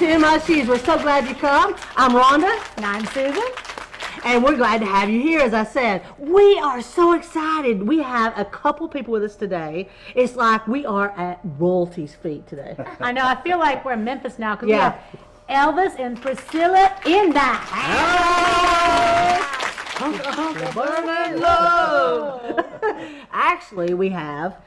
to MICs. We're so glad you come. I'm Rhonda. And I'm Susan. And we're glad to have you here, as I said. We are so excited. We have a couple people with us today. It's like we are at royalty's feet today. I know, I feel like we're in Memphis now because we have Elvis and Priscilla in the house. Burning low. Actually, we have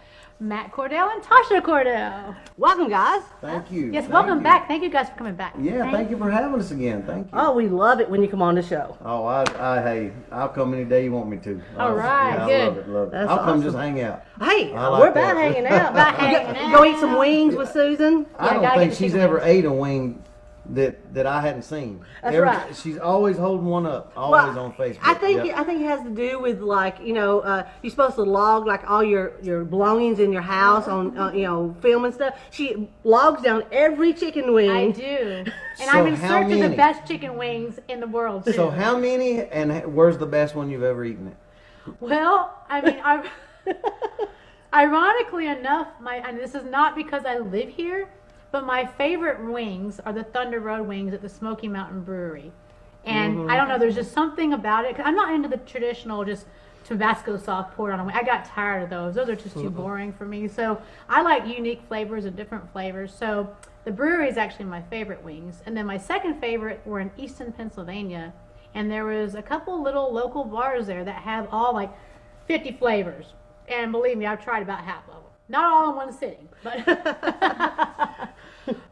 Matt Cordell and Tasha Cordell. welcome, guys. Thank you. Yes, Thank welcome you. back. Thank you guys for coming back. Yeah, thank you for having us again. Thank you. Oh, we love it when you come on the show. Oh, hey, I'll come any day you want me to. All right, I good. love it, love it. That's I'll come awesome. just hang out. Hey, I like we're about that. hanging out. About hanging out. Go eat some wings with Susan. I gotta don't get think the she's chicken ever wings. ate a wing that I hadn't seen. That's right. She's always holding one up, always on Facebook. I think Yep. I think it has to do with, like, you're supposed to log like all your belongings in your house on film and stuff. She logs down every chicken wing. I do. And So I'm in how search of the many? best chicken wings in the world. So how many, and where's the best one you've ever eaten it? Well, I mean, ironically enough, and this is not because I live here, but my favorite wings are the Thunder Road wings at the Smoky Mountain Brewery. And I don't know, there's just something about it. 'Cause I'm not into the traditional just Tabasco sauce poured on a wing. I got tired of those. Those are just too boring for me. So I like unique flavors and different flavors. So the brewery is actually my favorite wings. And then my second favorite were in Easton, Pennsylvania. And there was a couple little local bars there that have all like 50 flavors. And believe me, I've tried about half of them. Not all in one sitting, but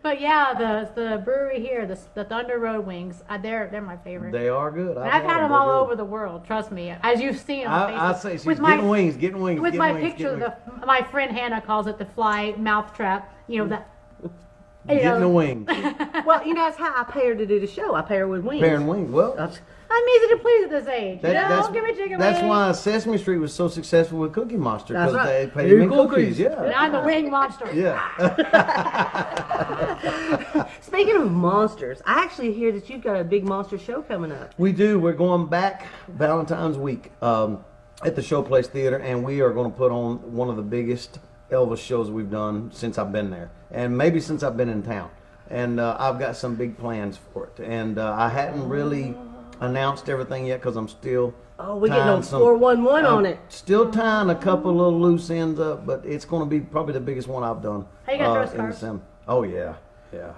but yeah, the brewery here, the Thunder Road wings, they're my favorite. They are good. And I've had them all over the world. Trust me, as you've seen on Facebook. I say she's With getting my- wings, getting wings, With getting my wings, picture, getting my friend Hannah calls it the fly mouth trap. You know that. getting the wings. Well, that's how I pay her to do the show. I pay her with wings. Pairing wings. Well, I'm easy to please at this age. that's, Don't give me chicken that's wings. why Sesame Street was so successful with Cookie Monster, That's because right. they paid me Cookies. cookies. And Yeah. I'm the wing monster. Yeah. Speaking of monsters, I actually hear that you've got a big monster show coming up. We do. We're going back Valentine's week at the Showplace Theater, and we are going to put on one of the biggest Elvis shows we've done since I've been there, and maybe since I've been in town. And I've got some big plans for it. And I hadn't really announced everything yet because I'm still Oh, we're getting tying on 411 on it. Still tying a couple little loose ends up, but it's going to be probably the biggest one I've done. Are you gonna throw in scarves? December. Oh yeah, yeah.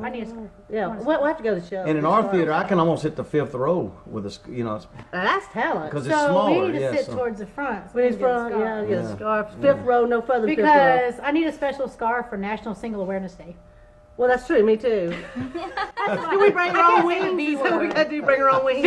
I need a scarf. Yeah, we'll have to go to the show. And in our theater, I can almost hit the fifth row with a, Now, that's talent. because it's So smaller. we need to yeah, sit so- towards the front. So When we it's can get a from, scarf. get a Yeah. scarf. Fifth row, no further than fifth row. Because I need a special scarf for National Single Awareness Day. Well, that's true. Me too. Do we bring our own wings? Is that what we got to do? Bring our own wings?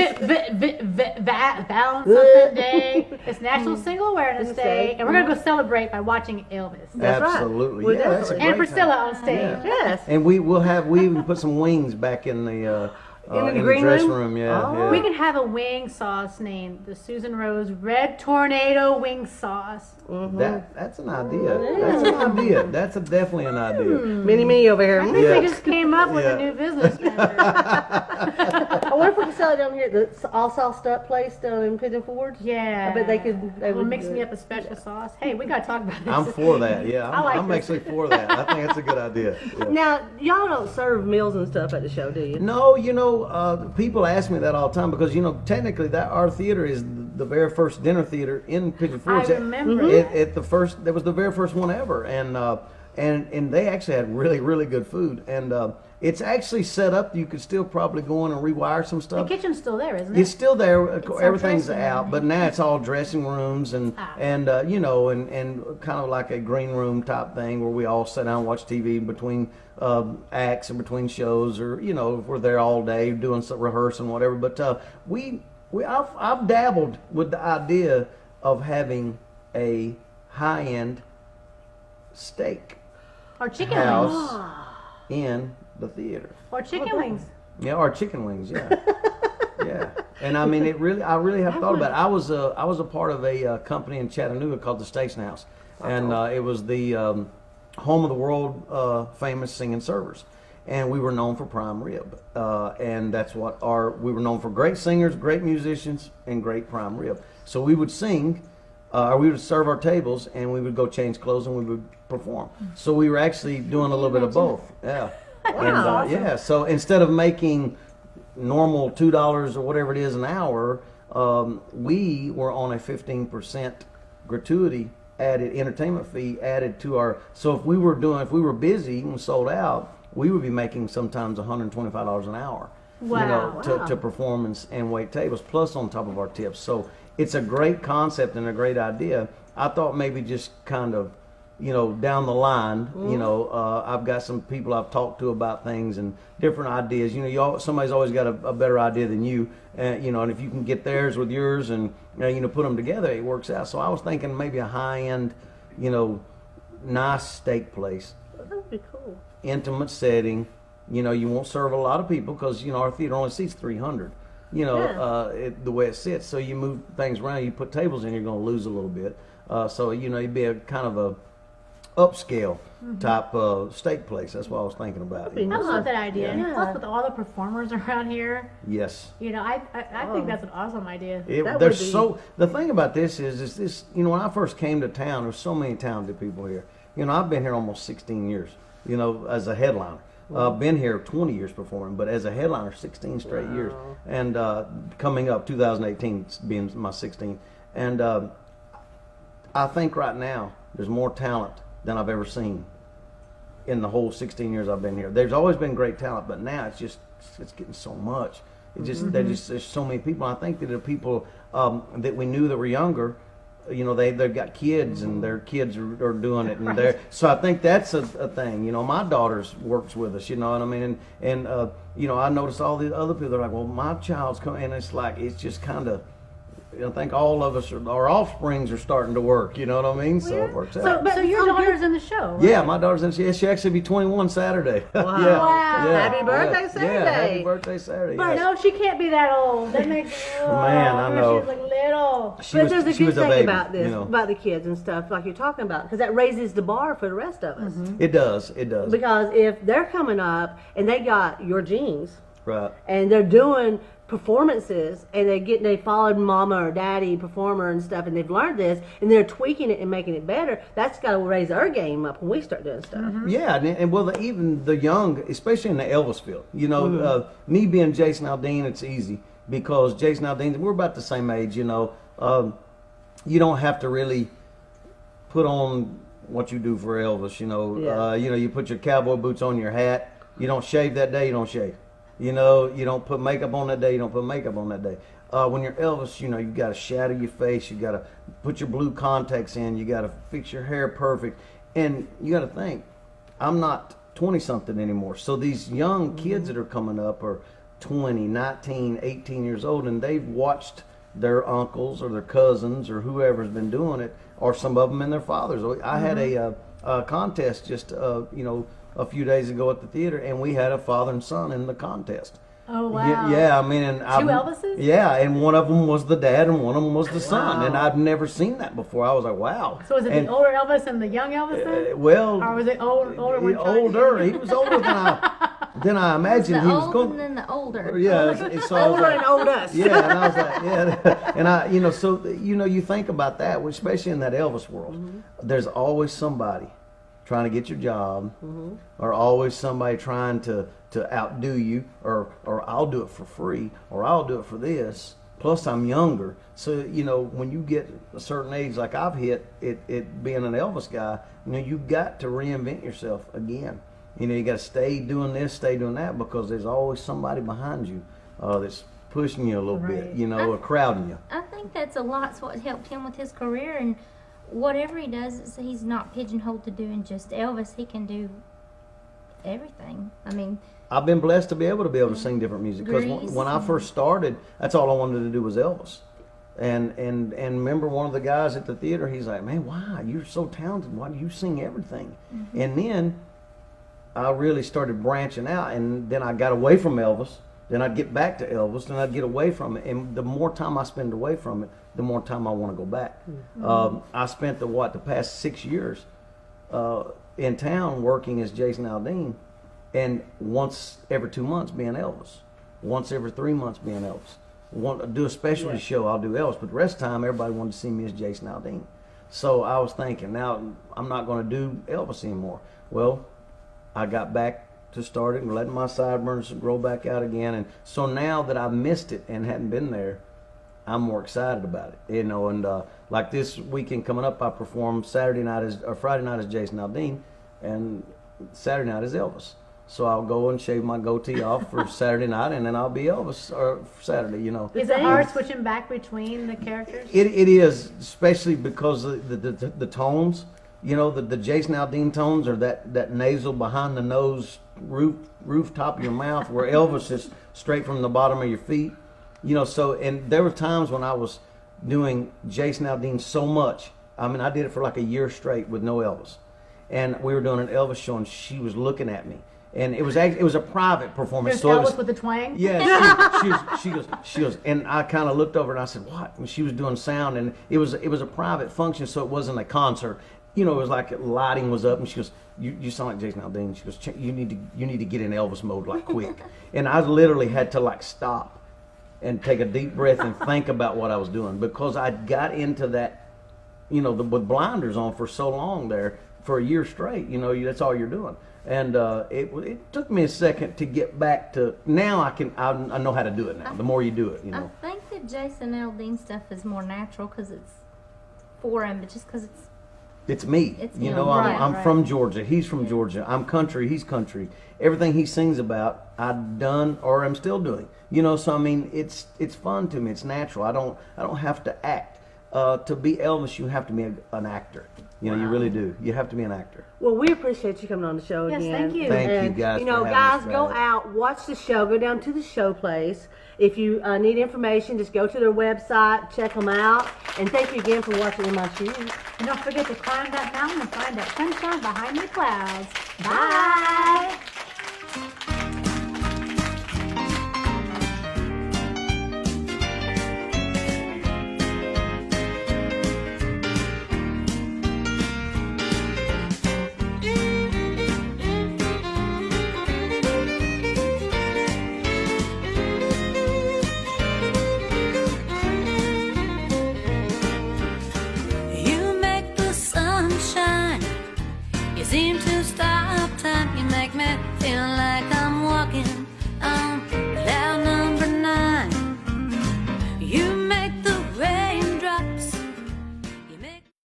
Valentine's something Day. It's National Single Awareness Day, and we're gonna go celebrate by watching Elvis That's right. Absolutely. Well, Yeah, that's a definitely. great and Priscilla time. on stage. Yeah. Yes. And we even put some wings back in the In the green dressing room? room. Yeah, Oh. yeah. We can have a wing sauce named the Susan Rose Red Tornado Wing Sauce. That's an idea. That's an idea. That's definitely an idea. Mini me over here. I think Yeah. we just came up with Yeah. a new business venture. I wonder if we could sell it down here at the all sauced up place down in Pigeon Forge. Yeah. I bet they could. They Well, would mix do me it. up a special sauce. Hey, we gotta talk about this. I'm for that. Yeah, I like I'm this. actually for that. I think that's a good idea. Yeah. Now, y'all don't serve meals and stuff at the show, do you? No, people ask me that all the time because technically that our theater is the very first dinner theater in Pigeon Forge. I remember That was the very first one ever, and they actually had really really good food, and it's actually set up. You could still probably go in and rewire some The stuff. kitchen's still there, isn't it? It's still there. Everything's dressing out, room. but now it's all dressing rooms and and kind of like a green room type thing where we all sit down and watch TV in between acts and between shows, or if we're there all day doing some rehearsing, whatever. But I've dabbled with the idea of having a high-end steak Or chicken wings. house in the theater. Or chicken wings. Yeah, or chicken wings. Yeah, yeah. And I mean, I really have thought about it. I was a part of a company in Chattanooga called the Station House, and it was the home of the world famous singing servers, and we were known for prime rib, and that's what we were known for: great singers, great musicians, and great prime rib. So we would sing. Or we would serve our tables, and we would go change clothes, and we would perform. So we were actually doing a little bit of both. Yeah. Wow. Yeah, so instead of making normal $2 or whatever it is an hour, we were on a 15% gratuity added entertainment fee added to our. So if we were busy and sold out, we would be making sometimes $125 an hour. Wow. To perform and wait tables, plus on top of our tips. So it's a great concept and a great idea. I thought maybe just kind of, down the line, I've got some people I've talked to about things and different ideas. Somebody's always got a better idea than you, and if you can get theirs with yours and put them together, it works out. So I was thinking maybe a high-end, nice steak place, That would be cool. intimate setting. You won't serve a lot of people because our theater only seats 300. The way it sits. So you move things around, you put tables in, you're going to lose a little bit. So you'd be a kind of a upscale type steak place. That's what I was thinking about. That'd be I nice. love that idea. And Yeah. plus, with all the performers around here, Yes. I think that's an awesome idea. That There's would be- so the thing about this is this. When I first came to town, there's so many talented people here. I've been here almost 16 years. As a headliner. Been here 20 years performing, but as a headliner, 16 straight years. And coming up, 2018 being my 16th. And I think right now there's more talent than I've ever seen in the whole 16 years I've been here. There's always been great talent, but now it's getting so much. There's so many people. I think that the people that we knew that were younger, they've got kids and their kids are doing it, and so I think that's a thing. My daughter's works with us, you know what I mean, and I notice all the other people are like, well, my child's coming, and it's just kind of. I think all of us, our offsprings are starting to work. You know what I mean? So it works out. So your daughter's in the show, right? Yeah, my daughter's in. She actually be 21 Saturday. Wow. Yeah, Wow. yeah, Happy birthday yeah, Saturday. Yeah, happy birthday Saturday. But yes. no, she can't be that old. That makes Man, I know. She's like little. But there's a she good was a thing baby, about this, you know. about the kids and stuff, like you're talking about, because that raises the bar for the rest of us. It does. It does. Because if they're coming up and they got your genes Right. and they're doing performances and they followed mama or daddy performer and stuff, and they've learned this and they're tweaking it and making it better, that's got to raise our game up when we start doing stuff. Yeah, and well, even the young, especially in the Elvis field, me being Jason Aldean, it's easy because Jason Aldean, we're about the same age, you don't have to really put on what you do for Elvis, Yeah. you put your cowboy boots on, your hat, you don't shave that day, you don't shave. You don't put makeup on that day, you don't put makeup on that day. When you're Elvis, you got to shadow your face, you got to put your blue contacts in, you got to fix your hair perfect. And you got to think, I'm not 20-something anymore. So these young kids that are coming up are 20, 19, 18 years old, and they've watched their uncles or their cousins or whoever's been doing it, or some of them and their fathers. I had a contest just, a few days ago at the theater, and we had a father and son in the contest. Oh wow. Yeah, I mean, and Two Elvises? Yeah, and one of them was the dad, and one of them was the son, and I'd never seen that before. I was like, wow. So was it the older Elvis and the young Elvis then? Well, Or was it older one? older. He was older than I imagined he was old going. and then the older. Yeah, so I was Older like, and old us. yeah, and I was like, yeah, and so you think about that, especially in that Elvis world. There's always somebody trying to get your job, or always somebody trying to outdo you, or I'll do it for free, or I'll do it for this. Plus, I'm younger, so when you get a certain age, like I've hit, it being an Elvis guy, you got to reinvent yourself again. You got to stay doing this, stay doing that, because there's always somebody behind you that's pushing you a little bit, or crowding you. I think that's a lot's what helped him with his career, and whatever he does, he's not pigeonholed to doing just Elvis. He can do everything. I mean, I've been blessed to be able to sing different music, because Grease. when I first started, that's all I wanted to do was Elvis. And remember, one of the guys at the theater, he's like, man, why? You're so talented. Why do you sing everything? And then I really started branching out, and then I got away from Elvis. Then I'd get back to Elvis, then I'd get away from it. And the more time I spend away from it, the more time I want to go back. I spent the past 6 years in town working as Jason Aldean, and once every 2 months being Elvis, once every 3 months being Elvis. Want to do a specialty show, I'll do Elvis, but the rest of the time everybody wanted to see me as Jason Aldean. So I was thinking, now I'm not going to do Elvis anymore. Well, I got back to start it and letting my sideburns grow back out again. And so now that I missed it and hadn't been there, I'm more excited about it, you know. And like this weekend coming up, I perform Friday night is Jason Aldean, and Saturday night is Elvis. So I'll go and shave my goatee off for Saturday night, and then I'll be Elvis for Saturday, you know. Is it hard switching back between the characters? It is, especially because the tones, you know, the Jason Aldean tones are that nasal behind the nose rooftop of your mouth, where Elvis is straight from the bottom of your feet. You know, so, and there were times when I was doing Jason Aldean so much. I mean, I did it for like a year straight with no Elvis. And we were doing an Elvis show, and she was looking at me. And it was a private performance. There's So Elvis with the twang? yeah, she goes, and I kind of looked over and I said, what? And she was doing sound, and it was a private function, so it wasn't a concert. You know, it was like lighting was up, and she goes, you sound like Jason Aldean. She goes, you need to get in Elvis mode like quick. And I literally had to like stop and take a deep breath and think about what I was doing, because I got into that, you know, with blinders on for so long there, for a year straight. You know, that's all you're doing. And it took me a second to get back to, now I know how to do it now. The more you do it, you know. I think that Jason Aldean stuff is more natural because it's foreign, but just because It's me. It's you him. know, Right, I'm right. from Georgia. He's from Georgia. I'm country. He's country. Everything he sings about, I've done or I'm still doing. You know, so I mean, it's fun to me. It's natural. I don't have to act. To be Elvis, you have to be an actor. You know, you really do. You have to be an actor. Well, we appreciate you coming on the show Yes, again. thank you. Thank you, And, guys, You know, for having guys, us go back. out, watch the show, go down to the show place. If you need information, just go to their website, check them out. And thank you again for watching In My Shoes. And don't forget to climb that mountain and find that sunshine behind the clouds. Bye. You make the sun shine. You seem to stop time. You make me feel like I'm walking